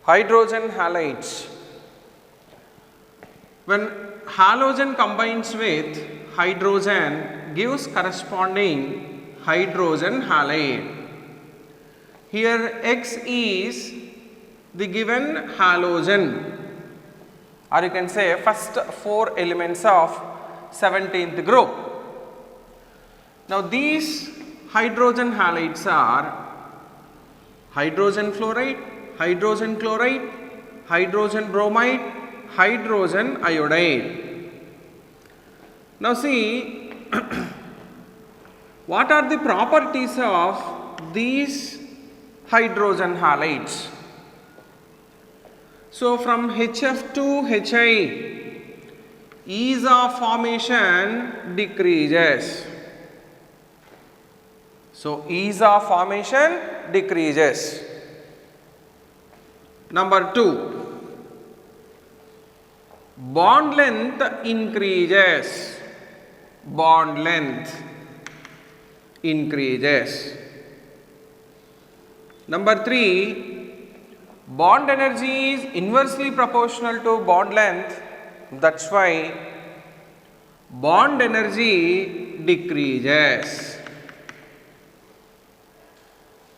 Hydrogen halides. When halogen combines with hydrogen gives corresponding hydrogen halide. Here X is the given halogen, or you can say first 4 elements of 17th group. Now these hydrogen halides are hydrogen fluoride, hydrogen chloride, hydrogen bromide, hydrogen iodide. Now see what are the properties of these hydrogen halides. So from HF to HI, ease of formation decreases. So ease of formation decreases. Number 2, bond length increases. Bond length increases. Number 3, bond energy is inversely proportional to bond length. That's why bond energy decreases.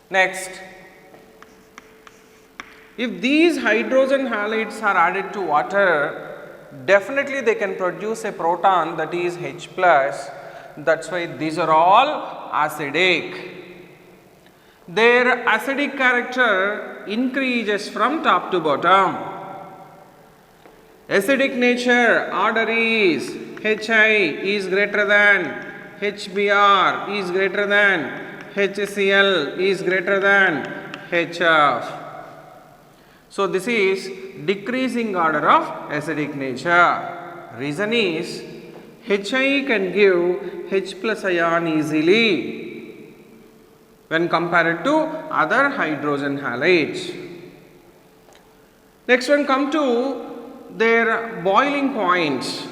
Next, if these hydrogen halides are added to water, definitely they can produce a proton, that is H plus. That's why these are all acidic. Their acidic character increases from top to bottom. Acidic nature order is Hi is greater than HBr is greater than HCl is greater than HF. So this is decreasing order of acidic nature. Reason is Hi can give H plus ion easily when compared to other hydrogen halides. Next one, come to their boiling points.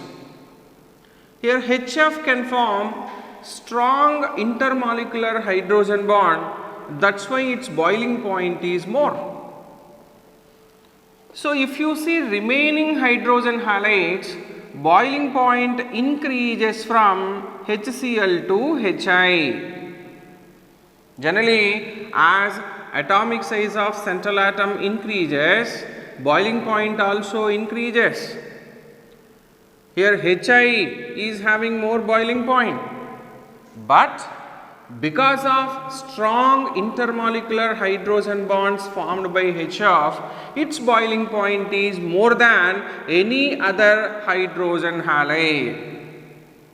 Here HF can form strong intermolecular hydrogen bond, that's why its boiling point is more. So if you see remaining hydrogen halides, boiling point increases from HCl to Hi. Generally, as atomic size of central atom increases, boiling point also increases. Here Hi is having more boiling point, but because of strong intermolecular hydrogen bonds formed by HF, its boiling point is more than any other hydrogen halide.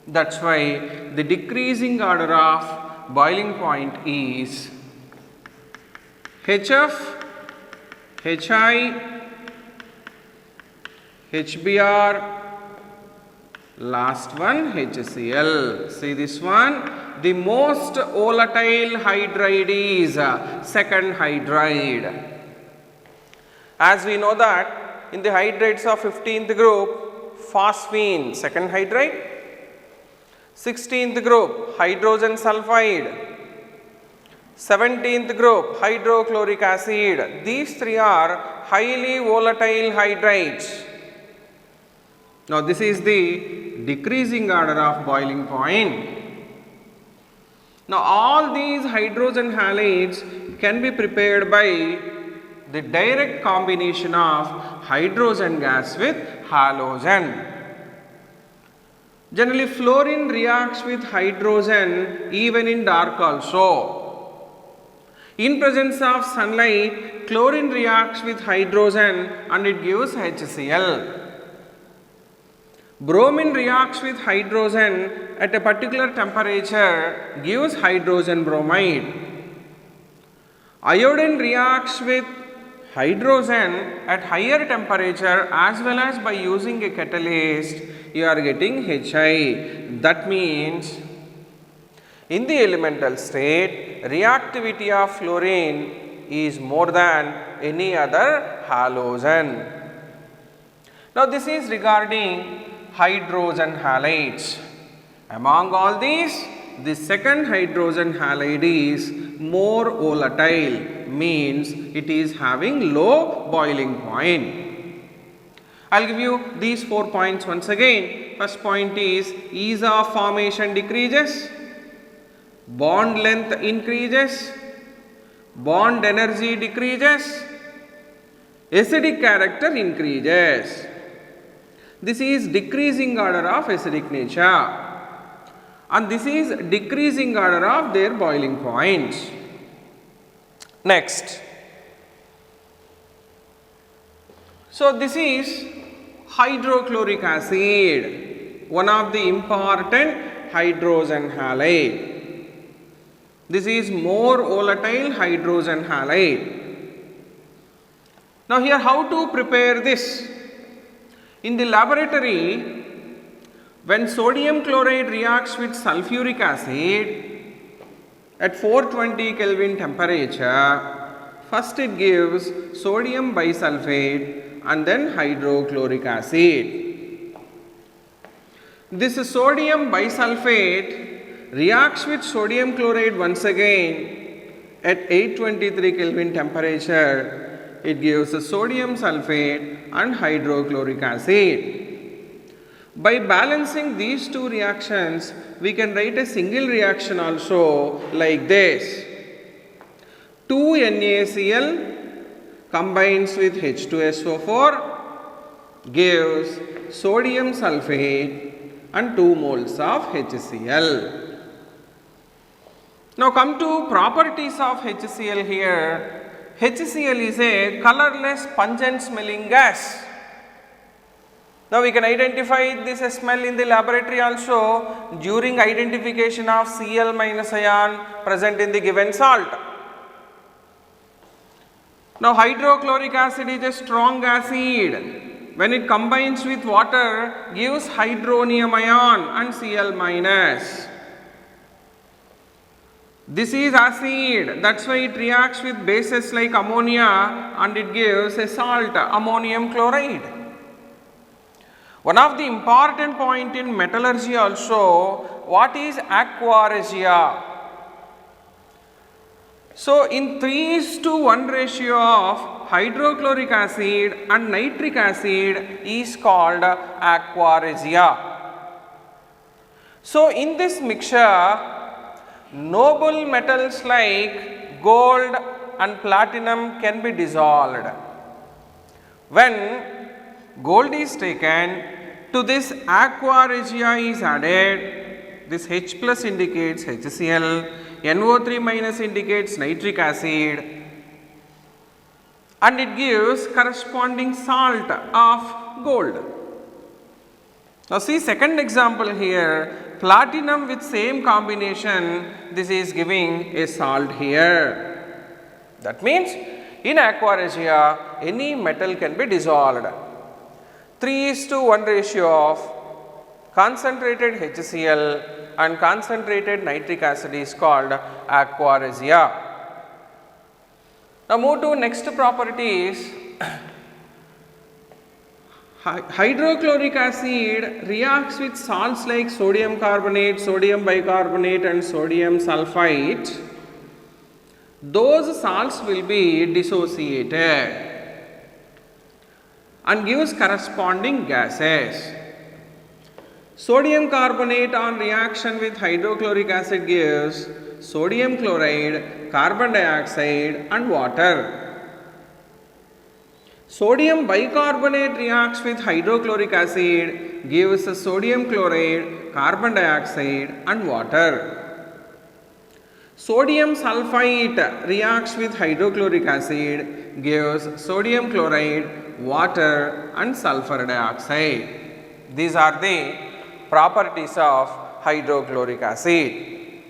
That's why the decreasing order of boiling point is HF, Hi, HBr, last one HCl. See this one, the most volatile hydride is second hydride. As we know that in the hydrides of 15th group, phosphine second hydride, 16th group hydrogen sulfide, 17th group hydrochloric acid. These three are highly volatile hydrides. Now this is the decreasing order of boiling point. Now all these hydrogen halides can be prepared by the direct combination of hydrogen gas with halogen. Generally fluorine reacts with hydrogen even in dark also. In presence of sunlight, chlorine reacts with hydrogen and it gives HCl. Bromine reacts with hydrogen at a particular temperature, gives hydrogen bromide. Iodine reacts with hydrogen at higher temperature, as well as by using a catalyst you are getting Hi. That means in the elemental state, reactivity of fluorine is more than any other halogen. Now this is regarding hydrogen halides. Among all these, the second hydrogen halide is more volatile, means it is having low boiling point. I will give you these 4 points once again. First point is ease of formation decreases, bond length increases, bond energy decreases, acidic character increases. This is decreasing order of acidic nature, and this is decreasing order of their boiling points. Next, so this is hydrochloric acid, one of the important hydrogen halide. This is more volatile hydrogen halide. Now here how to prepare this? In the laboratory, when sodium chloride reacts with sulfuric acid at 420 Kelvin temperature, first it gives sodium bisulfate and then hydrochloric acid. This sodium bisulfate reacts with sodium chloride once again at 823 Kelvin temperature. It gives sodium sulfate and hydrochloric acid. By balancing these two reactions, we can write a single reaction also like this. 2NaCl combines with H2SO4 gives sodium sulfate and 2 moles of HCl. Now come to properties of HCl here. HCl is a colorless pungent smelling gas. Now we can identify this smell in the laboratory also during identification of Cl minus ion present in the given salt. Now hydrochloric acid is a strong acid. When it combines with water, gives hydronium ion and Cl minus. This is acid, that's why it reacts with bases like ammonia and it gives a salt, ammonium chloride. One of the important point in metallurgy also, what is aqua regia? So in 3:1 ratio of hydrochloric acid and nitric acid is called aqua regia. So in this mixture, noble metals like gold and platinum can be dissolved. When gold is taken, to this aqua regia is added, this H plus indicates HCl, NO3 minus indicates nitric acid, and it gives corresponding salt of gold. Now see second example here, platinum with same combination, this is giving a salt here. That means in aqua regia any metal can be dissolved. 3:1 ratio of concentrated HCl and concentrated nitric acid is called aqua regia. Now move to next properties. Hydrochloric acid reacts with salts like sodium carbonate, sodium bicarbonate and sodium sulfite. Those salts will be dissociated and gives corresponding gases. Sodium carbonate on reaction with hydrochloric acid gives sodium chloride, carbon dioxide and water. Sodium bicarbonate reacts with hydrochloric acid, gives sodium chloride, carbon dioxide and water. Sodium sulfite reacts with hydrochloric acid, gives sodium chloride, water and sulfur dioxide. These are the properties of hydrochloric acid.